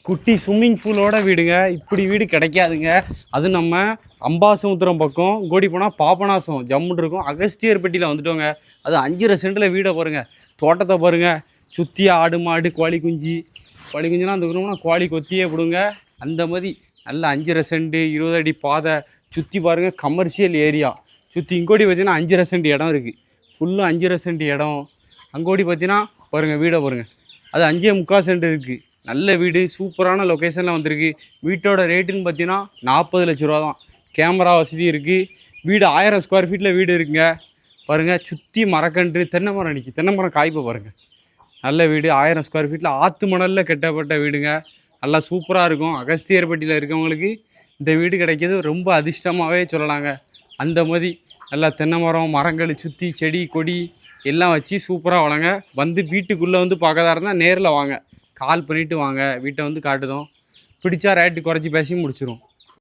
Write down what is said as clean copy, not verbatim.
குட்டி ஸ்விம்மிங் பூலோட வீடுங்க. இப்படி வீடு கிடைக்காதுங்க. அது நம்ம அம்பாசமுத்திரம் பக்கம் கோடி போனால் பாபநாசம் ஜம்முன்னு இருக்கும். அகஸ்தியர்பட்டியில் வந்துட்டோங்க. அது 5.5 சென்டில் வீடை பாருங்கள், தோட்டத்தை பாருங்கள். சுற்றி ஆடு மாடு கோழி குஞ்சுலாம் அந்த விரும்பினா கோழி கொத்தியே விடுங்க. அந்த மாதிரி நல்ல 5.5 சென்ட் 20 அடி பாதை சுற்றி பாருங்கள். கமர்ஷியல் ஏரியா சுற்றி. இங்கோடி பார்த்தீங்கன்னா 5.5 சென்ட் இடம் இருக்குது. ஃபுல்லும் 5.5 சென்ட் இடம். அங்கோடி பார்த்தீங்கன்னா பாருங்கள் வீடை பாருங்கள். அது 5.25 சென்ட் இருக்குது. நல்ல வீடு, சூப்பரான லொக்கேஷனில் வந்திருக்கு. வீட்டோட ரேட்டுன்னு பார்த்தீங்கன்னா 40 லட்ச ரூபா தான். கேமரா வசதி இருக்குது. வீடு 1000 ஸ்கொயர் ஃபீட்டில் வீடு இருக்குங்க. பாருங்கள் சுற்றி மரக்கன்று, தென்னை மரம் நிற்கி, தென்னை மரம் காய்ப்பை பாருங்கள். நல்ல வீடு 1000 ஸ்கொயர் ஃபீட்டில் ஆற்று மணலில் கட்டப்பட்ட வீடுங்க. நல்லா சூப்பராக இருக்கும். அகஸ்தியர்பட்டியில் இருக்கவங்களுக்கு இந்த வீடு கிடைக்கிது ரொம்ப அதிர்ஷ்டமாகவே சொல்லலாங்க. அந்த மாதிரி நல்லா தென்னை மரம் மரங்கள் சுற்றி செடி கொடி எல்லாம் வச்சு சூப்பராக வளங்க. வந்து வீட்டுக்குள்ளே வந்து பார்க்கறதா இருந்தால் நேரில் வாங்க, கால் பண்ணிவிட்டு வாங்க. வீட்டை வந்து காட்டுதோம். பிடிச்சா ரேட்டு குறைச்சி பேசி முடிச்சிடும்.